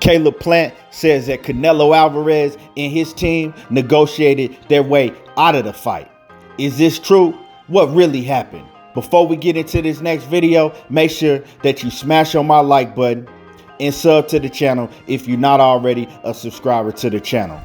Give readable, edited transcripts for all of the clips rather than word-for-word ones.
Caleb Plant says that Canelo Alvarez and his team negotiated their way out of the fight. Is this true? What really happened? Before we get into this next video, make sure that you smash on my like button and sub to the channel if you're not already a subscriber to the channel.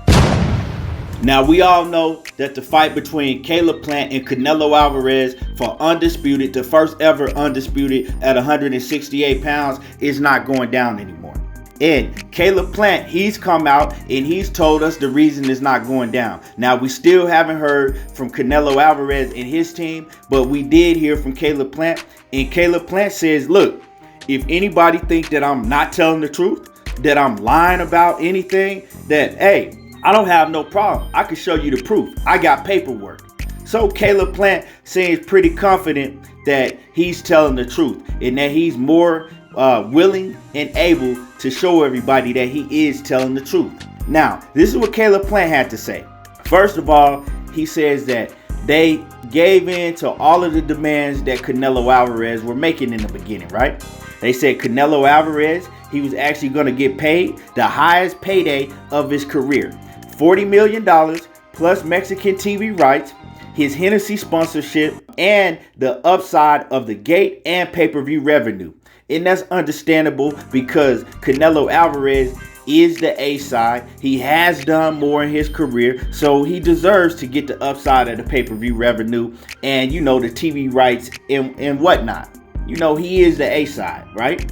Now, we all know that the fight between Caleb Plant and Canelo Alvarez for undisputed, the first ever undisputed at 168 pounds, is not going down anymore. And Caleb Plant, he's come out and he's told us the reason it's not going down. Now, we still haven't heard from Canelo Alvarez and his team, but we did hear from Caleb Plant. And Caleb Plant says, look, if anybody think that I'm not telling the truth, that I'm lying about anything, that, hey, I don't have no problem. I can show you the proof. I got paperwork. So Caleb Plant seems pretty confident that he's telling the truth and that he's more willing and able to show everybody that he is telling the truth. Now, this is what Caleb Plant had to say. First of all, he says that they gave in to all of the demands that Canelo Alvarez were making in the beginning, right? They said Canelo Alvarez, he was actually going to get paid the highest payday of his career. $40 million plus Mexican TV rights, his Hennessy sponsorship, and the upside of the gate and pay-per-view revenue. And that's understandable because Canelo Alvarez is the A side. He has done more in his career, so he deserves to get the upside of the pay-per-view revenue and, you know, the TV rights and whatnot. You know, he is the A side, right?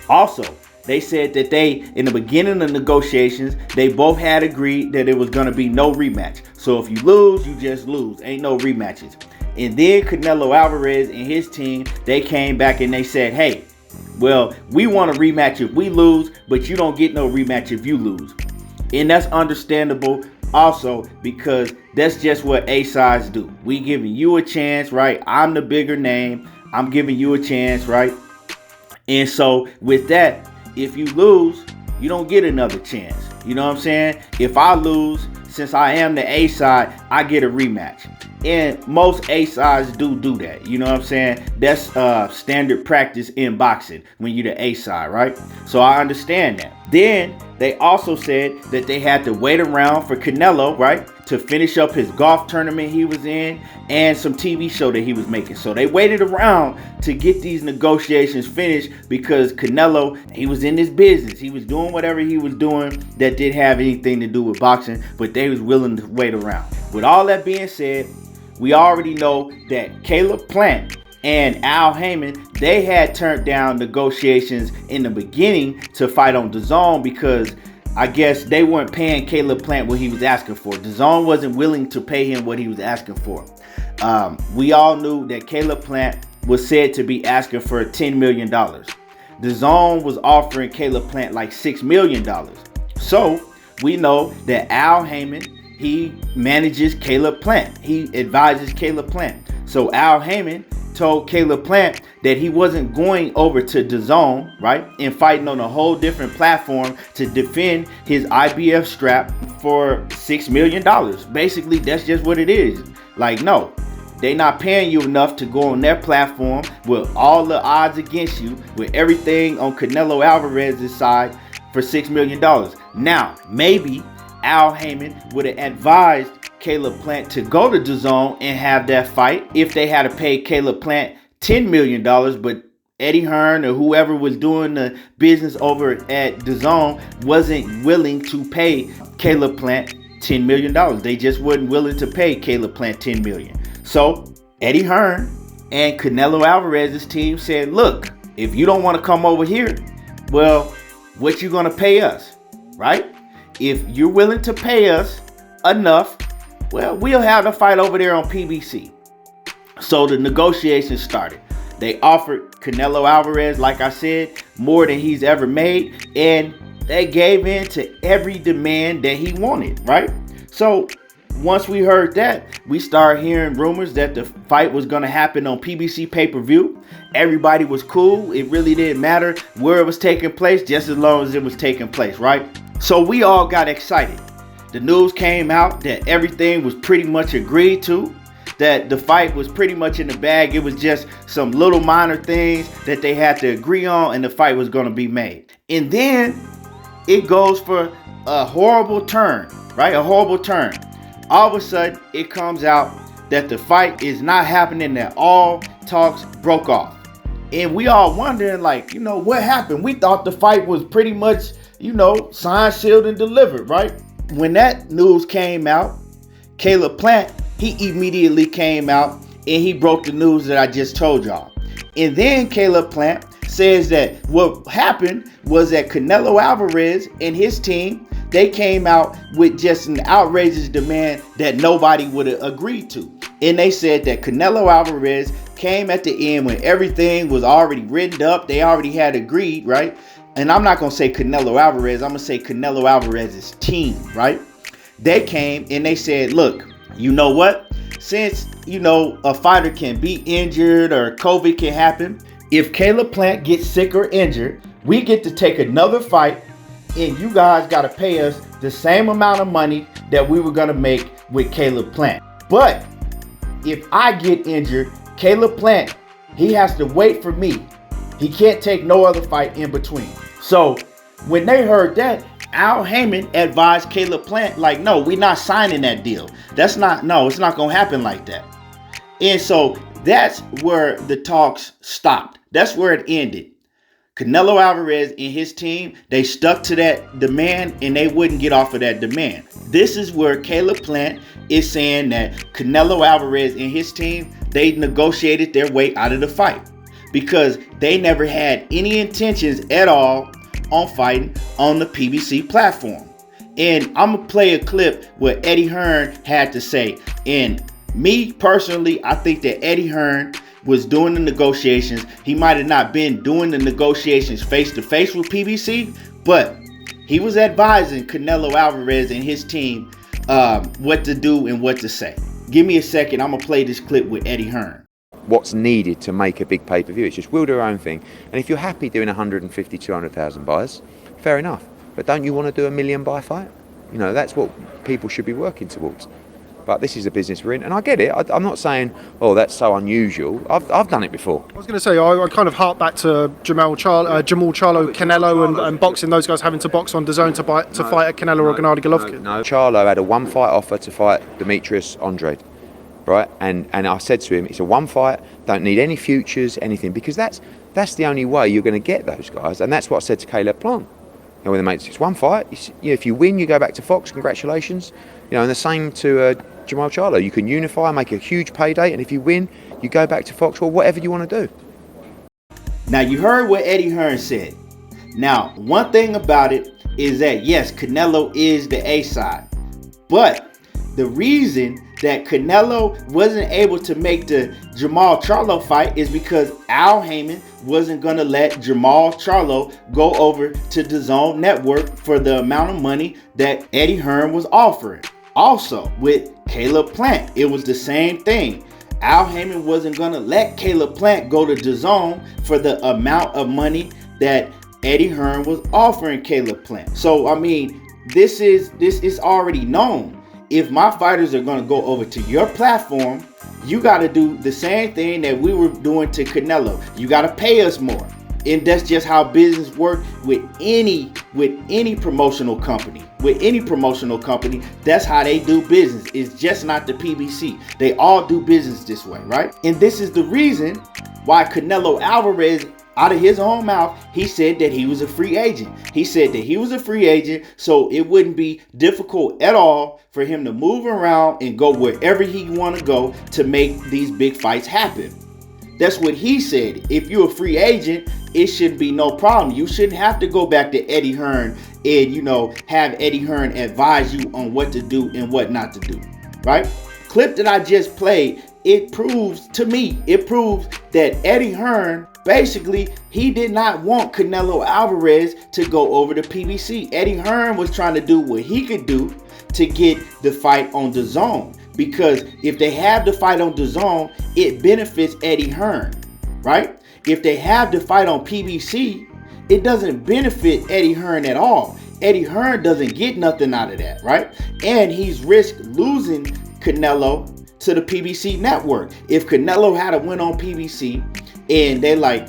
Also, they said that in the beginning of negotiations, they both had agreed that it was going to be no rematch. So if you lose, you just lose. Ain't no rematches. And then Canelo Alvarez and his team, they came back and they said, hey, well, we want a rematch if we lose, but you don't get no rematch if you lose. And that's understandable also because that's just what A-sides do. We giving you a chance, right? I'm the bigger name. I'm giving you a chance, right? And so with that, if you lose, you don't get another chance. You know what I'm saying? If I lose, since I am the A side, I get a rematch. And most A sides do that. You know what I'm saying? That's standard practice in boxing when you're the A side, right? So I understand that. Then they also said that they had to wait around for Canelo, right, to finish up his golf tournament he was in and some TV show that he was making. So they waited around to get these negotiations finished because Canelo, he was in this business. He was doing whatever he was doing that didn't have anything to do with boxing, but they was willing to wait around. With all that being said, we already know that Caleb Plant and Al Haymon, they had turned down negotiations in the beginning to fight on DAZN because I guess they weren't paying Caleb Plant what he was asking for. DAZN wasn't willing to pay him what he was asking for. We all knew that Caleb Plant was said to be asking for $10 million. DAZN was offering Caleb Plant like $6 million. So we know that Al Haymon, he manages Caleb Plant. He advises Caleb Plant. So Al Haymon told Caleb Plant that he wasn't going over to DAZN, right, and fighting on a whole different platform to defend his IBF strap for $6 million. Basically, that's just what it is. Like, no, they not paying you enough to go on their platform with all the odds against you, with everything on Canelo Alvarez's side for $6 million. Now, maybe Al Haymon would have advised Caleb Plant to go to DAZN and have that fight if they had to pay Caleb Plant $10 million, but Eddie Hearn or whoever was doing the business over at DAZN wasn't willing to pay Caleb Plant $10 million. They just wasn't willing to pay Caleb Plant $10 million. So Eddie Hearn and Canelo Alvarez's team said, look, if you don't want to come over here, well, what you going to pay us, right? If you're willing to pay us enough, well, we'll have the fight over there on PBC. So the negotiations started. They offered Canelo Alvarez, like I said, more than he's ever made. And they gave in to every demand that he wanted, right? So once we heard that, we started hearing rumors that the fight was going to happen on PBC pay-per-view. Everybody was cool. It really didn't matter where it was taking place, just as long as it was taking place, right? So we all got excited. The news came out that everything was pretty much agreed to, that the fight was pretty much in the bag. It was just some little minor things that they had to agree on and the fight was going to be made. And then it goes for a horrible turn, right? A horrible turn. All of a sudden, it comes out that the fight is not happening, that all talks broke off. And we all wondering, like, what happened? We thought the fight was pretty much, signed, sealed, and delivered, right? When that news came out, Caleb Plant, he immediately came out and he broke the news that I just told y'all. And then Caleb Plant says that what happened was that Canelo Alvarez and his team, they came out with just an outrageous demand that nobody would have agreed to. And they said that Canelo Alvarez came at the end when everything was already written up. They already had agreed, right? And I'm not going to say Canelo Alvarez. I'm going to say Canelo Alvarez's team, right? They came and they said, look, you know what? Since, a fighter can be injured or COVID can happen, if Caleb Plant gets sick or injured, we get to take another fight and you guys got to pay us the same amount of money that we were going to make with Caleb Plant. But if I get injured, Caleb Plant, he has to wait for me. He can't take no other fight in between. So when they heard that, Al Heyman advised Caleb Plant, like, no, we're not signing that deal. It's not going to happen like that. And so that's where the talks stopped. That's where it ended. Canelo Alvarez and his team, they stuck to that demand and they wouldn't get off of that demand. This is where Caleb Plant is saying that Canelo Alvarez and his team, they negotiated their way out of the fight because they never had any intentions at all on fighting on the PBC platform. And I'm going to play a clip what Eddie Hearn had to say. And me personally, I think that Eddie Hearn was doing the negotiations. He might have not been doing the negotiations face to face with PBC, but he was advising Canelo Alvarez and his team what to do and what to say. Give me a second. I'm going to play this clip with Eddie Hearn. What's needed to make a big pay-per-view. It's just we'll do our own thing. And if you're happy doing 150, 200,000 buys, fair enough. But don't you want to do a million buy fight? That's what people should be working towards. But this is the business we're in, and I get it. I'm not saying, oh, that's so unusual. I've done it before. I was going to say, I kind of hark back to Jamal Charlo, Canelo, and boxing. Those guys having to box on DAZN to fight at Canelo or Gennady Golovkin. No, Charlo had a one-fight offer to fight Demetrius Andrade. Right, and I said to him, it's a one fight, don't need any futures, anything, because that's the only way you're going to get those guys, and that's what I said to Caleb Plant. When the mates, it's one fight. If you win, you go back to Fox. Congratulations. And the same to Jamal Charlo. You can unify, make a huge payday, and if you win, you go back to Fox or whatever you want to do. Now you heard what Eddie Hearn said. Now one thing about it is that yes, Canelo is the A side, but the reason that Canelo wasn't able to make the Jamal Charlo fight is because Al Heyman wasn't going to let Jamal Charlo go over to the DAZN network for the amount of money that Eddie Hearn was offering. Also, with Caleb Plant, it was the same thing. Al Heyman wasn't going to let Caleb Plant go to DAZN for the amount of money that Eddie Hearn was offering Caleb Plant. So, I mean, this is already known. If my fighters are going to go over to your platform, you got to do the same thing that we were doing to Canelo. You got to pay us more. And that's just how business works with any promotional company. With any promotional company, that's how they do business. It's just not the PBC. They all do business this way, right? And this is the reason why Canelo Alvarez, out of his own mouth, he said that he was a free agent. He said that he was a free agent, so it wouldn't be difficult at all for him to move around and go wherever he want to go to make these big fights happen. That's what he said. If you're a free agent, it shouldn't be no problem. You shouldn't have to go back to Eddie Hearn and, have Eddie Hearn advise you on what to do and what not to do, right? Clip that I just played, it proves that Eddie Hearn, basically, he did not want Canelo Alvarez to go over to PBC. Eddie Hearn was trying to do what he could do to get the fight on DAZN. Because if they have the fight on DAZN, it benefits Eddie Hearn, right? If they have the fight on PBC, it doesn't benefit Eddie Hearn at all. Eddie Hearn doesn't get nothing out of that, right? And he's risked losing Canelo to the PBC network. If Canelo had a win on PBC and they like,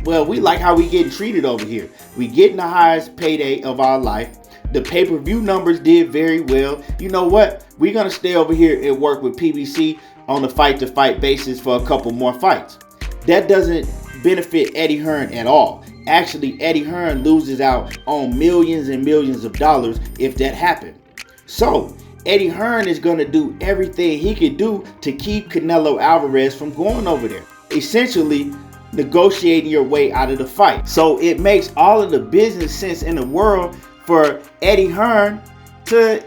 Well, we like how we getting treated over here. We getting the highest payday of our life. The pay-per-view numbers did very well. You know what? We're going to stay over here and work with PBC on the fight-to-fight basis for a couple more fights. That doesn't benefit Eddie Hearn at all. Actually, Eddie Hearn loses out on millions and millions of dollars if that happened. So, Eddie Hearn is going to do everything he can do to keep Canelo Alvarez from going over there. Essentially, negotiating your way out of the fight. So it makes all of the business sense in the world for Eddie Hearn to,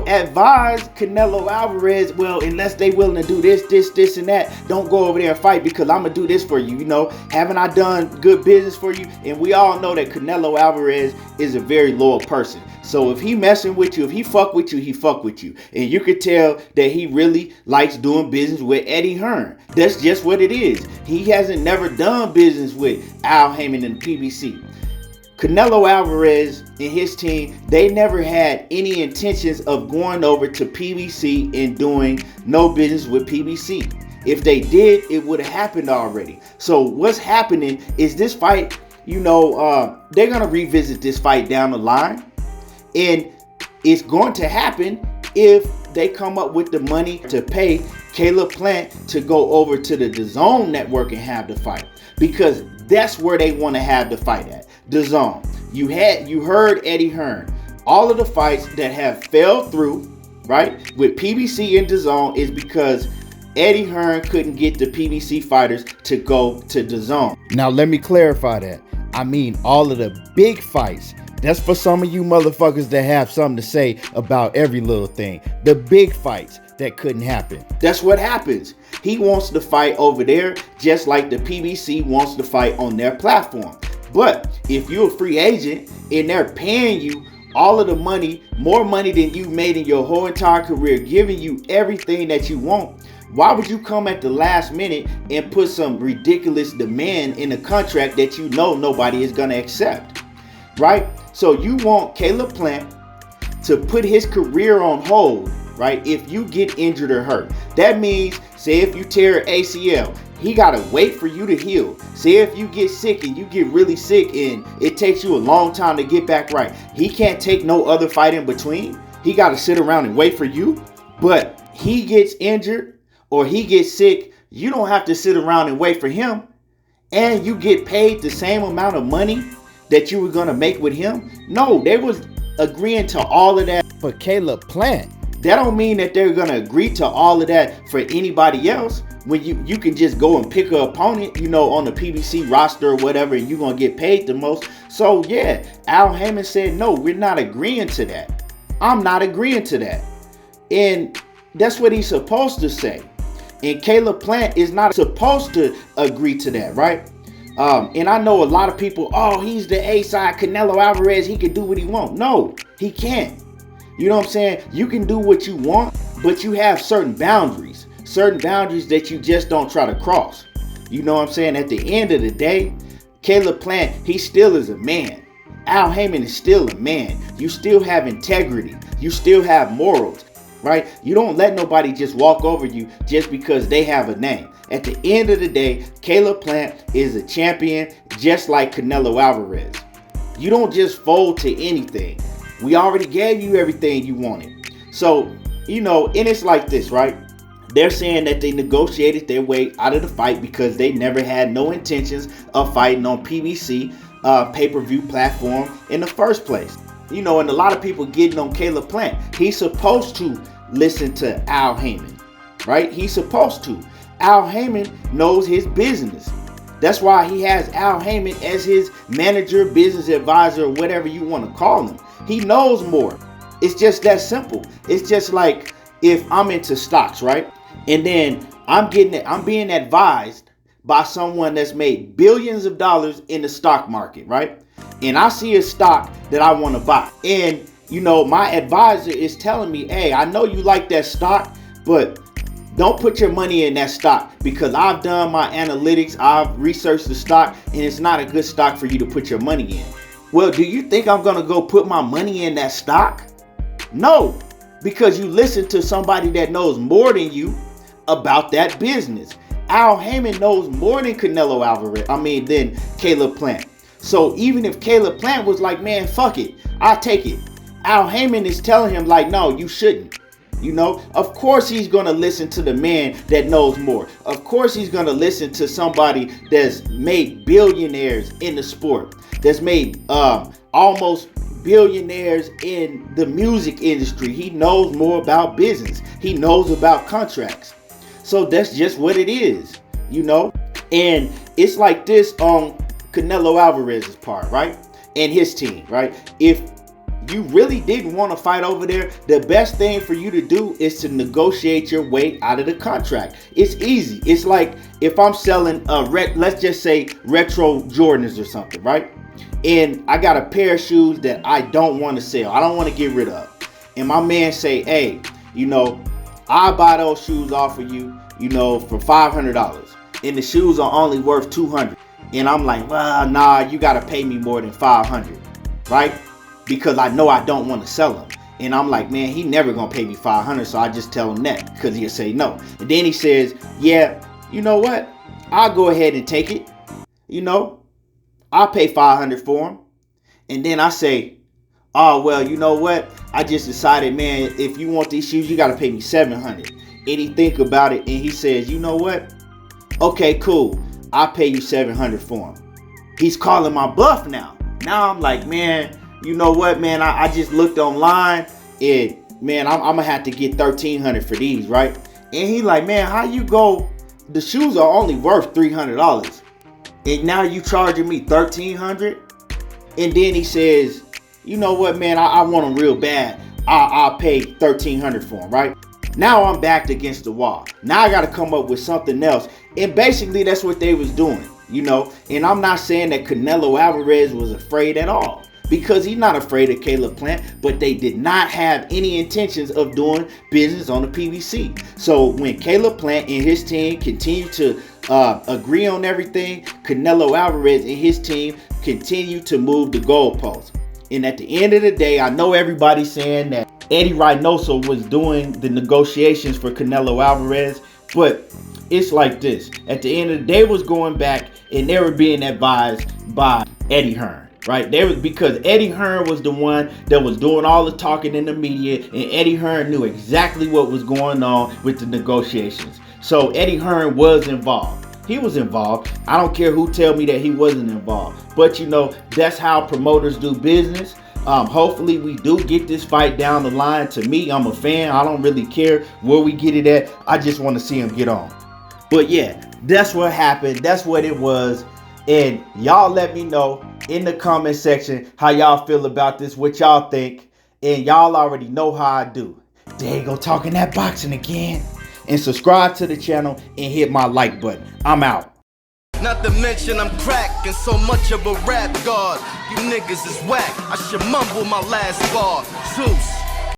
advise Canelo Alvarez, well, unless they willing to do this, and that, don't go over there and fight because I'm going to do this for you, Haven't I done good business for you? And we all know that Canelo Alvarez is a very loyal person. So if he messing with you, if he fuck with you, he fuck with you. And you could tell that he really likes doing business with Eddie Hearn. That's just what it is. He hasn't never done business with Al Haymon and the PBC. Canelo Alvarez and his team, they never had any intentions of going over to PBC and doing no business with PBC. If they did, it would have happened already. So what's happening is this fight, they're going to revisit this fight down the line. And it's going to happen if they come up with the money to pay Caleb Plant to go over to the DAZN network and have the fight. Because that's where they want to have the fight at. DAZN. You heard Eddie Hearn. All of the fights that have fell through, right, with PBC and DAZN is because Eddie Hearn couldn't get the PBC fighters to go to DAZN. Now let me clarify that. I mean all of the big fights. That's for some of you motherfuckers that have something to say about every little thing. The big fights that couldn't happen. That's what happens. He wants to fight over there just like the PBC wants to fight on their platform. But if you're a free agent and they're paying you all of the money, more money than you made in your whole entire career, giving you everything that you want, why would you come at the last minute and put some ridiculous demand in a contract that you know nobody is going to accept? Right? So you want Caleb Plant to put his career on hold, right? If you get injured or hurt. That means, say if you tear ACL, he got to wait for you to heal. Say if you get sick and you get really sick and it takes you a long time to get back right. He can't take no other fight in between. He got to sit around and wait for you. But he gets injured or he gets sick, you don't have to sit around and wait for him. And you get paid the same amount of money that you were going to make with him. No, they was agreeing to all of that for Caleb Plant. That don't mean that they're going to agree to all of that for anybody else. When you can just go and pick an opponent, on the PBC roster or whatever, and you're going to get paid the most. So yeah, Al Haymon said, no, we're not agreeing to that. I'm not agreeing to that. And that's what he's supposed to say. And Caleb Plant is not supposed to agree to that, right? And I know a lot of people, he's the A-side Canelo Alvarez, he can do what he wants. No, he can't. You know what I'm saying? You can do what you want, but you have certain boundaries that you just don't try to cross. You know what I'm saying? At the end of the day, Caleb Plant, he still is a man. Al Haymon is still a man. You still have integrity. You still have morals, right? You don't let nobody just walk over you just because they have a name. At the end of the day, Caleb Plant is a champion just like Canelo Alvarez. You don't just fold to anything. We already gave you everything you wanted. So, and it's like this, right? They're saying that they negotiated their way out of the fight because they never had no intentions of fighting on PBC pay-per-view platform in the first place. And a lot of people getting on Caleb Plant. He's supposed to listen to Al Haymon, right? He's supposed to. Al Haymon knows his business. That's why he has Al Haymon as his manager, business advisor, or whatever you want to call him. He knows more. It's just that simple. It's just like if I'm into stocks, right? And then I'm being advised by someone that's made billions of dollars in the stock market, right? And I see a stock that I want to buy. And, my advisor is telling me, hey, I know you like that stock, but don't put your money in that stock because I've done my analytics. I've researched the stock and it's not a good stock for you to put your money in. Well, do you think I'm going to go put my money in that stock? No, because you listen to somebody that knows more than you about that business. Al Haymon knows more than Canelo Alvarez. Than Caleb Plant. So even if Caleb Plant was like, man, fuck it, I'll take it. Al Haymon is telling him like, no, you shouldn't. You know, of course he's going to listen to the man that knows more. Of course he's going to listen to somebody that's made billionaires in the sport, that's made almost billionaires in the music industry. He knows more about business. He knows about contracts. So that's just what it is, you know. And it's like this on Canelo Alvarez's part, right? And his team, right? If you really didn't want to fight over there, the best thing for you to do is to negotiate your way out of the contract. It's easy. It's like if I'm selling let's just say retro Jordans or something, right? And I got a pair of shoes that I don't want to sell. I don't want to get rid of. And my man say, hey, you know, I'll buy those shoes off of you, you know, for $500. And the shoes are only worth $200. And I'm like, well, nah, you got to pay me more than $500, right? Because I know I don't want to sell them. And I'm like, man, he never going to pay me $500. So I just tell him that because he'll say no. And then he says, yeah, you know what? I'll go ahead and take it. You know, I'll pay $500 for them. And then I say, oh, well, you know what? I just decided, man, if you want these shoes, you got to pay me $700. And he think about it and he says, you know what? Okay, cool. I'll pay you $700 for them. He's calling my bluff now. Now I'm like, man, you know what, man? I just looked online and, man, I'm going to have to get $1,300 for these, right? And he like, man, how you go? The shoes are only worth $300. And now you charging me $1,300? And then he says, you know what, man? I want them real bad. I'll pay $1,300 for them, right? Now I'm backed against the wall. Now I got to come up with something else. And basically that's what they was doing, you know. And I'm not saying that Canelo Alvarez was afraid at all, because he's not afraid of Caleb Plant, but they did not have any intentions of doing business on the PBC. So when Caleb Plant and his team continue to agree on everything, Canelo Alvarez and his team continue to move the goalposts. And at the end of the day, I know everybody's saying that Eddie Reynoso was doing the negotiations for Canelo Alvarez, but it's like this. At the end of the day, was going back and they were being advised by Eddie Hearn. Right? Because Eddie Hearn was the one that was doing all the talking in the media, and Eddie Hearn knew exactly what was going on with the negotiations. So Eddie Hearn was involved. He was involved. I don't care who tell me that he wasn't involved. But you know, that's how promoters do business. Hopefully we do get this fight down the line. To me, I'm a fan. I don't really care where we get it at. I just want to see him get on. But yeah, that's what happened. That's what it was. And y'all let me know in the comment section how y'all feel about this, what y'all think. And y'all already know how I do. There you go, talking that boxing again. And subscribe to the channel and hit my like button. I'm out. Not to mention I'm cracking so much of a rap god. You niggas is whack. I should mumble my last bar. Zeus.